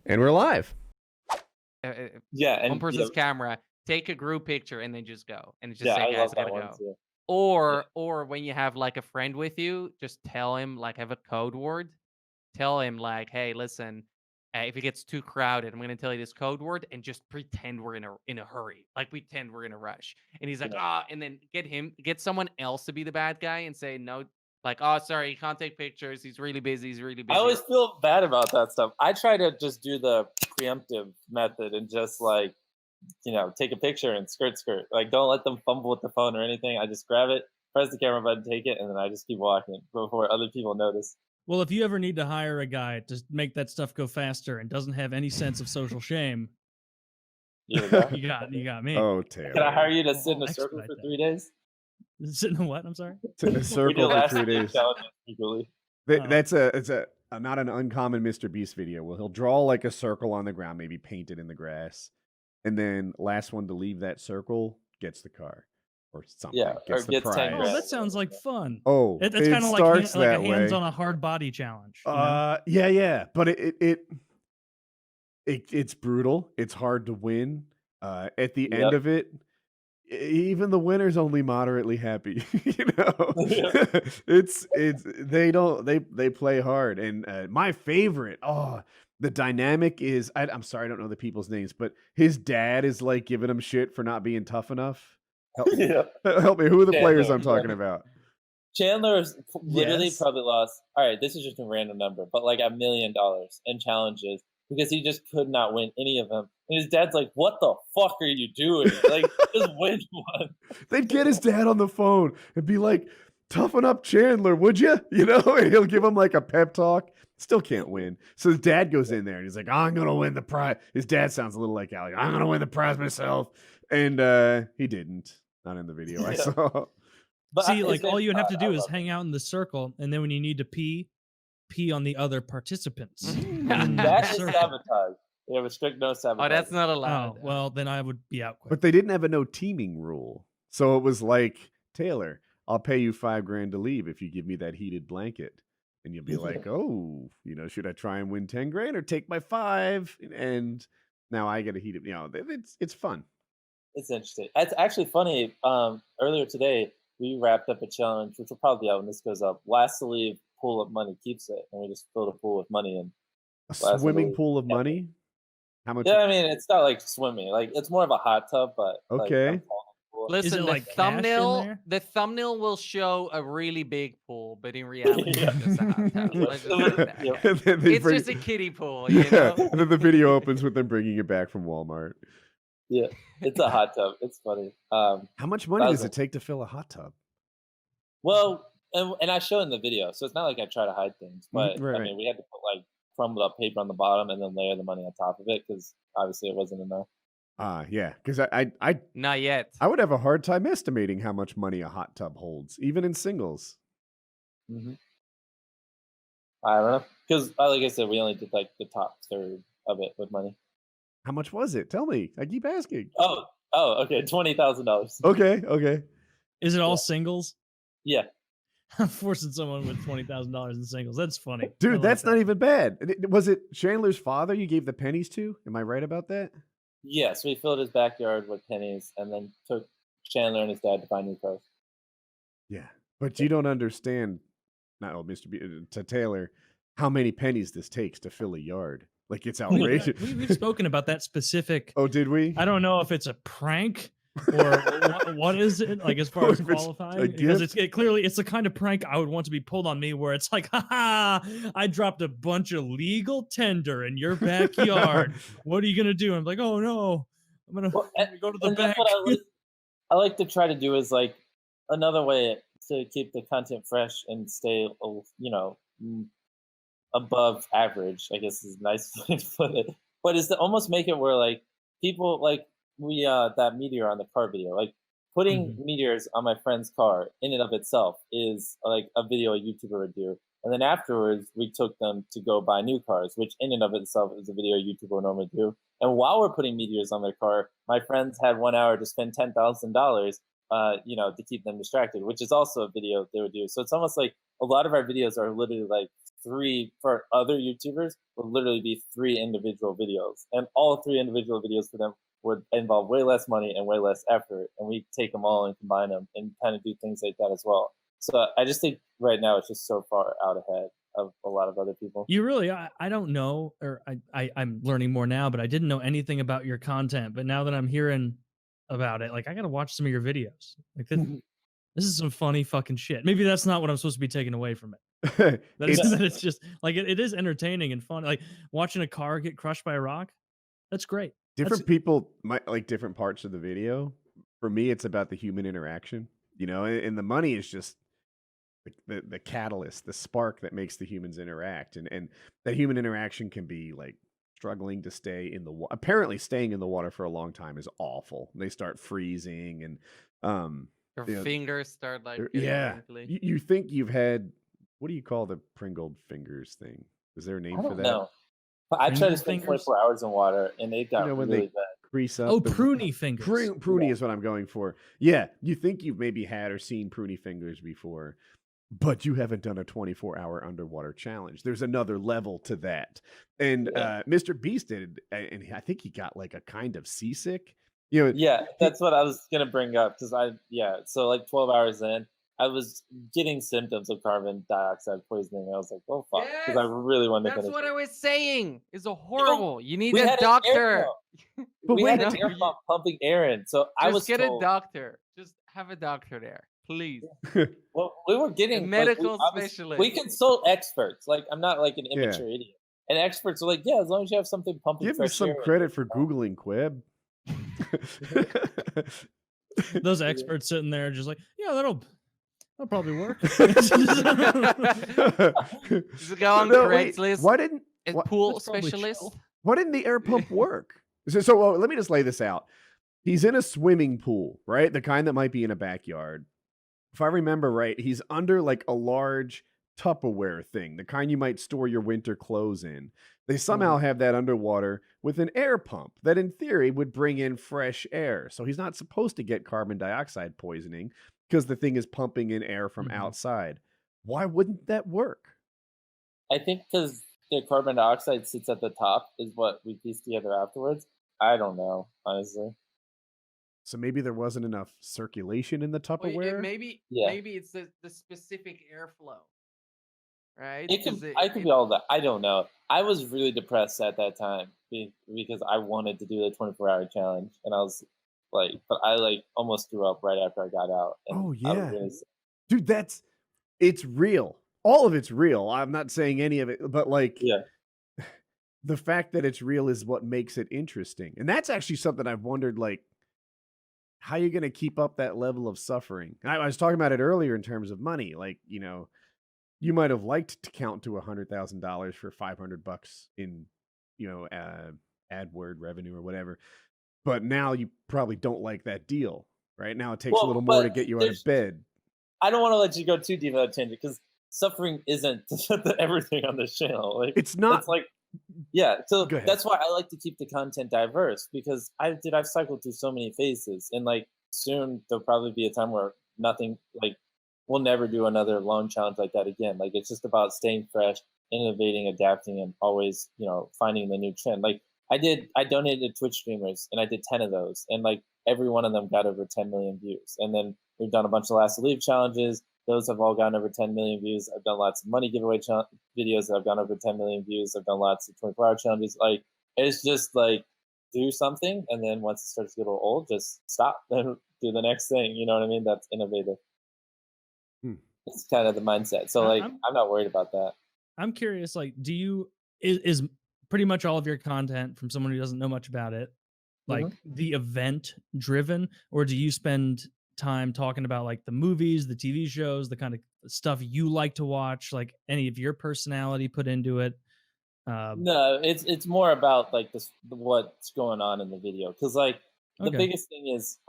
And we're live. Yeah, and one person's camera, take a group picture, and then just go. And just yeah, say, I guys, love I that gotta one go. too. Or when you have like a friend with you, just tell him, like, have a code word. Tell him, like, hey, listen, if it gets too crowded, I'm gonna tell you this code word, and just pretend we're in a hurry, like pretend we're in a rush. And he's like, and then get someone else to be the bad guy and say no, like, oh, sorry, he can't take pictures. He's really busy. He's really busy. I always feel bad about that stuff. I try to just do the preemptive method and just like, take a picture and skirt. Like, don't let them fumble with the phone or anything. I just grab it, press the camera button, take it, and then I just keep walking before other people notice. Well, if you ever need to hire a guy to make that stuff go faster and doesn't have any sense of social shame, you got me. Oh, Taylor. Can I hire you to sit in a circle for 3 days? Sit in a what? I'm sorry. In a circle for 3 days. It's a not an uncommon MrBeast video. Well, he'll draw like a circle on the ground, maybe paint it in the grass, and then last one to leave that circle gets the car or something. Yeah, gets the prize. Oh, that sounds like fun. Oh, it's kind of like a hands on a hard body challenge. Yeah, but it's brutal. It's hard to win. At the end of it, even the winner's only moderately happy. They play hard. And my favorite, the dynamic is, I'm sorry, I don't know the people's names, but his dad is like giving him shit for not being tough enough. Help me. Who are the players I'm talking about? Chandler's literally probably lost. All right, this is just a random number, but like $1 million in challenges because he just could not win any of them. And his dad's like, "What the fuck are you doing? Like, just win one." They'd get his dad on the phone and be like, "Toughen up, Chandler, would you?" And he'll give him like a pep talk. Still can't win. So his dad goes in there and he's like, "I'm gonna win the prize." His dad sounds a little like Ali. "I'm gonna win the prize myself," and he didn't. Not in the video I saw. But see, like all you would have to do is hang out in the circle, and then when you need to pee on the other participants. That is sabotage. They have a strict no sabotage. Oh, that's not allowed. Oh, well, then I would be out quick. But they didn't have a no teaming rule. So it was like, Taylor, I'll pay you $5,000 to leave if you give me that heated blanket. And you'll be like, oh, should I try and win 10 grand or take my 5? And now I get a heated, it's fun. It's interesting. It's actually funny. Earlier today, we wrapped up a challenge, which will probably be out when this goes up. Last to leave pool of money keeps it, and we just filled a pool with money in. A swimming pool of money? How much? Yeah, I mean, it's not like swimming. Like, it's more of a hot tub, but okay. Listen, like the thumbnail will show a really big pool, but in reality, it's just a hot tub. It's just a kiddie pool. And then the video opens with them bringing it back from Walmart. Yeah, it's a hot tub. It's funny. How much money does it take to fill a hot tub? Well, and I show in the video, so it's not like I try to hide things. But I mean, we had to put like crumbled up paper on the bottom and then layer the money on top of it because obviously it wasn't enough. Yeah, because I not yet. I would have a hard time estimating how much money a hot tub holds, even in singles. Mm-hmm. I don't know, because like I said, we only did like the top third of it with money. How much was it? Tell me. I keep asking. Oh, okay, $20,000. Okay. Is it all singles? Yeah. I'm forcing someone with $20,000 in singles. That's funny, dude. That's not even bad. Was it Chandler's father you gave the pennies to? Am I right about that? Yes, we filled his backyard with pennies and then took Chandler and his dad to buy new cars. Yeah, but you don't understand, to Taylor, how many pennies this takes to fill a yard. Like, it's outrageous. We've spoken about that specific. Oh, did we? I don't know if it's a prank or what is it, like, as far as qualifying, because it's the kind of prank I would want to be pulled on me, where it's like, I dropped a bunch of legal tender in your backyard. What are you gonna do? I'm like, oh no, I'm gonna go to the back. What I like to try to do is like another way to keep the content fresh and stay, above average, I guess is a nice way to put it. But is to almost make it where like people like we that meteor on the car video, like putting meteors on my friend's car in and of itself is like a video a YouTuber would do. And then afterwards we took them to go buy new cars, which in and of itself is a video a YouTuber would normally do. And while we're putting meteors on their car, my friends had 1 hour to spend $10,000 to keep them distracted, which is also a video they would do. So it's almost like a lot of our videos are literally like for other YouTubers would literally be 3 individual videos, and all 3 individual videos for them would involve way less money and way less effort, and we take them all and combine them and kind of do things like that as well. So I just think right now it's just so far out ahead of a lot of other people. You really, I don't know, or I'm learning more now, but I didn't know anything about your content. But now that I'm hearing about it, like I gotta watch some of your videos. Like this is some funny fucking shit. Maybe that's not what I'm supposed to be taking away from it. It's just like it is entertaining and fun. Like watching a car get crushed by a rock. That's great. Different people might like different parts of the video. For me, it's about the human interaction, you know, and the money is just the catalyst, the spark that makes the humans interact, and that human interaction can be like struggling to stay in the water. Apparently, staying in the water for a long time is awful. They start freezing, and your fingers start like wrinkly. You think you've had, what do you call the Pringled fingers thing? Is there a name for that? No, but I tried to spend 24 hours in water, and it got really bad. Crease up. Oh, pruny fingers. Pruny is what I'm going for. Yeah, you think you've maybe had or seen pruny fingers before, but you haven't done a 24-hour underwater challenge. There's another level to that. And MrBeast did, and I think he got like a kind of seasick. You know, yeah, that's what I was gonna bring up, because so like 12 hours in, I was getting symptoms of carbon dioxide poisoning. I was like, oh fuck, because I really wanted to finish. That's what I was saying. It's a horrible. You need a doctor. But we had an air pump pumping air in, so I was get a doctor. Just have a doctor there, please. Well, we were getting a medical specialist. We consult experts. Like, I'm not like an immature idiot. And experts are like, yeah, as long as you have something pumping. Give me some credit for Googling, Queb. Those experts sitting there just like, yeah, that'll probably work. Just go on Craigslist. Why didn't pool specialist? Why didn't the air pump work? So let me just lay this out. He's in a swimming pool, right? The kind that might be in a backyard. If I remember right, he's under like a large Tupperware thing, the kind you might store your winter clothes in. They somehow have that underwater with an air pump that in theory would bring in fresh air. So he's not supposed to get carbon dioxide poisoning because the thing is pumping in air from outside. Why wouldn't that work? I think because the carbon dioxide sits at the top is what we pieced together afterwards. I don't know, honestly. So maybe there wasn't enough circulation in the Tupperware? Maybe it's the specific airflow. Right? I could be all that. I don't know. I was really depressed at that time because I wanted to do the 24-hour challenge, and I was like, but I like almost threw up right after I got out. And dude, it's real. All of it's real. I'm not saying any of it, but like, the fact that it's real is what makes it interesting, and that's actually something I've wondered, like, how are you going to keep up that level of suffering? I was talking about it earlier in terms of money, like, you know. You might have liked to count to $100,000 for $500 in, you know, AdWord revenue or whatever. But now you probably don't like that deal, right? Now it takes a little more to get you out of bed. I don't want to let you go too deep on that tangent because suffering isn't everything on this channel. Like, it's not. It's like, so that's why I like to keep the content diverse, because I've cycled through so many phases, and like soon there'll probably be a time where nothing, like, we'll never do another long challenge like that again. Like, it's just about staying fresh, innovating, adapting, and always, you know, finding the new trend. Like, I donated to Twitch streamers, and I did 10 of those, and like every one of them got over 10 million views. And then we've done a bunch of Last to Leave challenges. Those have all gotten over 10 million views. I've done lots of money giveaway videos that have gone over 10 million views. I've done lots of 24-hour challenges. Like, it's just like, do something, and then once it starts to get a little old, just stop and do the next thing. You know what I mean? That's innovative. It's kind of the mindset. So like, I'm not worried about that. I'm curious, like, is pretty much all of your content, from someone who doesn't know much about it, like the event driven, or do you spend time talking about like the movies, the TV shows, the kind of stuff you like to watch, like any of your personality put into it? No, it's more about like what's going on in the video, because like the biggest thing is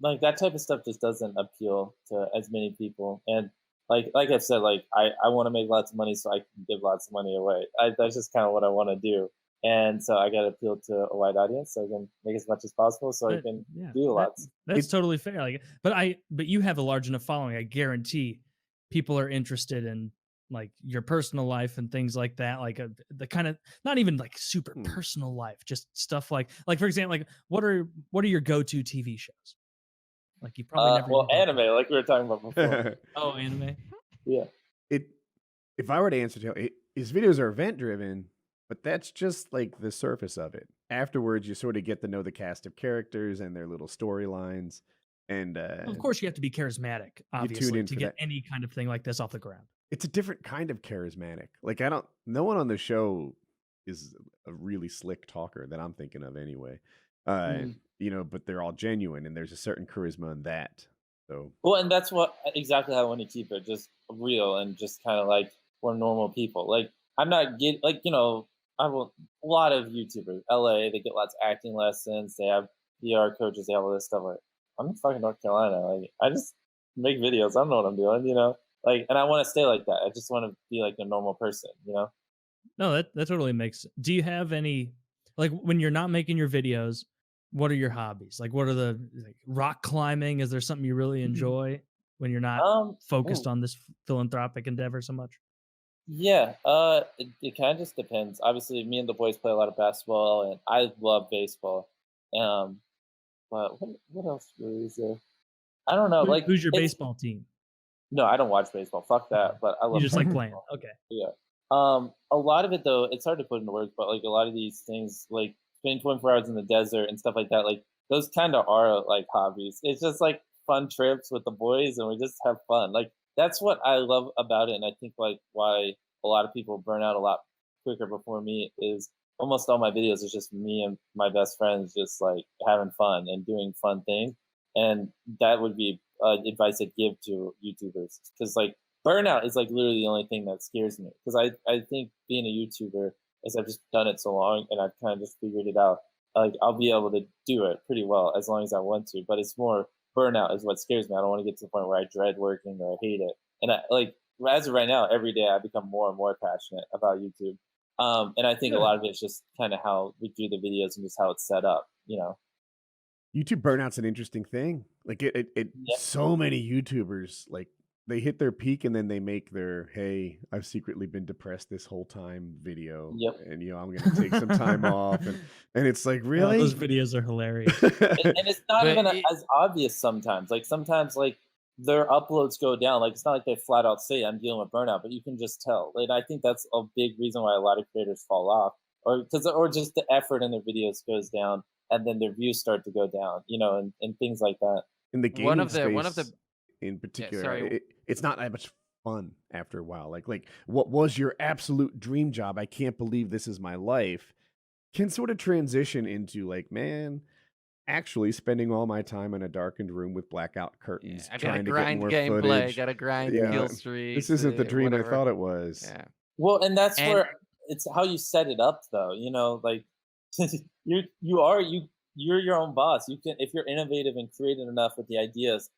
like that type of stuff just doesn't appeal to as many people. And like I've said, like I want to make lots of money so I can give lots of money away. That's just kind of what I want to do. And so I got to appeal to a wide audience so I can make as much as possible so I can do lots. That's totally fair. Like, but you have a large enough following. I guarantee people are interested in like your personal life and things like that, like the kind of not even like super Hmm. personal life, just stuff like for example, like what are your go-to TV shows? Like you probably never Well, even thought anime, like we were talking about before. Oh, anime. Yeah. If I were to answer his videos are event driven, but that's just like the surface of it. Afterwards, you sort of get to know the cast of characters and their little storylines, and Of course, you have to be charismatic, you obviously, tune in to for get that. any kind of thing like this off the ground. It's a different kind of charismatic. Like no one on the show is a really slick talker that I'm thinking of anyway. Mhm. You know, but they're all genuine, and there's a certain charisma in that. So Well, and that's what exactly how I want to keep it, just real and just kind of like we're normal people. Like I'm not get like I have a lot of YouTubers, LA. They get lots of acting lessons. They have PR coaches. They have all this stuff. Like I'm in fucking North Carolina. Like I just make videos. I don't know what I'm doing. Like, and I want to stay like that. I just want to be like a normal person. No, that totally makes. Do you have any, like, when you're not making your videos, what are your hobbies? Like, what are like, rock climbing? Is there something you really enjoy when you're not focused Ooh, on this philanthropic endeavor so much? yeah. It kind of just depends. Obviously, me and the boys play a lot of basketball, and I love baseball. Um, but what else really is there? I don't know. Like Who's your it's baseball team? no, I don't watch baseball. Fuck Okay. that. But I You love just playing like playing. baseball. Okay. Yeah. A lot of it though, it's hard to put into words, but like a lot of these things, like spending 24 hours in the desert and stuff like that, like those kind of are like hobbies. It's just like fun trips with the boys, and we just have fun. Like that's what I love about it, and I think like why a lot of people burn out a lot quicker before me is almost all my videos is just me and my best friends just like having fun and doing fun things, and that would be advice I'd give to YouTubers because like burnout is like literally the only thing that scares me because I think being a YouTuber is I've just done it so long and I've kind of just figured it out. Like I'll be able to do it pretty well as long as I want to, but it's more burnout is what scares me. I don't want to get to the point where I dread working or I hate it. And I like as of right now, every day I become more and more passionate about YouTube. And I think a Good. lot of it's just kind of how we do the videos and just how it's set up. YouTube burnout's an interesting thing. Like Yeah. so many YouTubers like they hit their peak and then they make their "Hey, I've secretly been depressed this whole time" video, Yep. and I'm gonna take some time off, and it's like Oh, really. those videos are hilarious. And it's not But even it, as obvious sometimes. Like sometimes, like their uploads go down. Like it's not like they flat out say I'm dealing with burnout, but you can just tell. And I think that's a big reason why a lot of creators fall off, or just the effort in their videos goes down, and then their views start to go down. And things like that. In the one gaming of the space, in yeah, particular, sorry. it's not that much fun after a while. Like what was your absolute dream job? I can't believe this is my life. Can sort of transition into like, man, actually spending all my time in a darkened room with blackout Yeah, curtains, I gotta trying to get grind more gameplay, footage. gotta grind Yeah, kill this streaks, isn't the dream I whatever. thought it was. Yeah, Well, and that's and where it's how you set it up, though. Like you're your own boss. You can if you're innovative and creative enough with the ideas,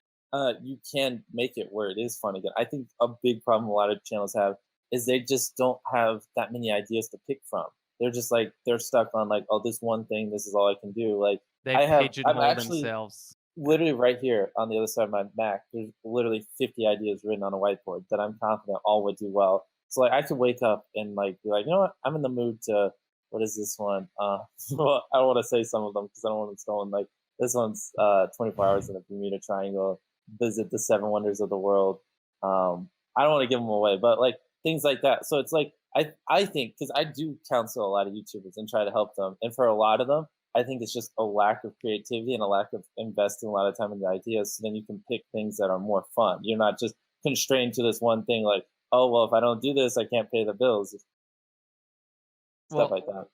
you can make it where it is fun again. I think a big problem a lot of channels have is they just don't have that many ideas to pick from. They're just like they're stuck on like, oh, this one thing, this is all I can do. Like they I'm pigeonhole actually themselves. literally right here on the other side of my Mac, there's literally 50 ideas written on a whiteboard that I'm confident all would do well. So like I could wake up and like be like, you know what, I'm in the mood to what is this one? Well, I don't want to say some of them because I don't want them stolen. Like this one's 24 hours in the Bermuda Triangle, visit the 7 wonders of the world. I don't want to give them away, but like things like that. So it's like I think because I do counsel a lot of YouTubers and try to help them, and for a lot of them, I think it's just a lack of creativity and a lack of investing a lot of time into ideas. So then you can pick things that are more fun. You're not just constrained to this one thing like, oh, well, if I don't do this, I can't pay the bills. Stuff Well, like that.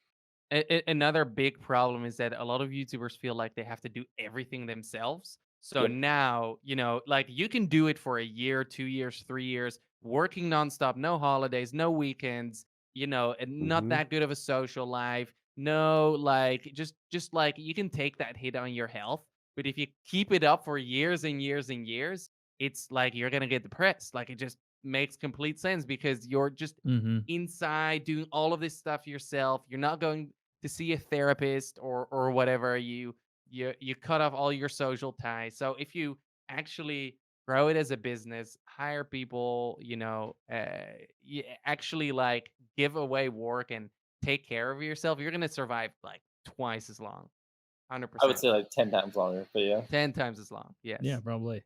another big problem is that a lot of YouTubers feel like they have to do everything themselves. So Yep. now, like you can do it for a year, 2 years, 3 years, working nonstop, no holidays, no weekends, and not Mhm. that good of a social life. No, like just like you can take that hit on your health, but if you keep it up for years and years and years, it's like you're gonna get depressed. Like it just makes complete sense because you're just Mm-hmm. inside doing all of this stuff yourself. You're not going to see a therapist or whatever. You cut off all your social ties. So if you actually grow it as a business, hire people, actually like give away work and take care of yourself, you're gonna survive like twice as long. 100%. I would say like 10 times longer, but yeah. 10 times as long. Yes. Yeah, probably.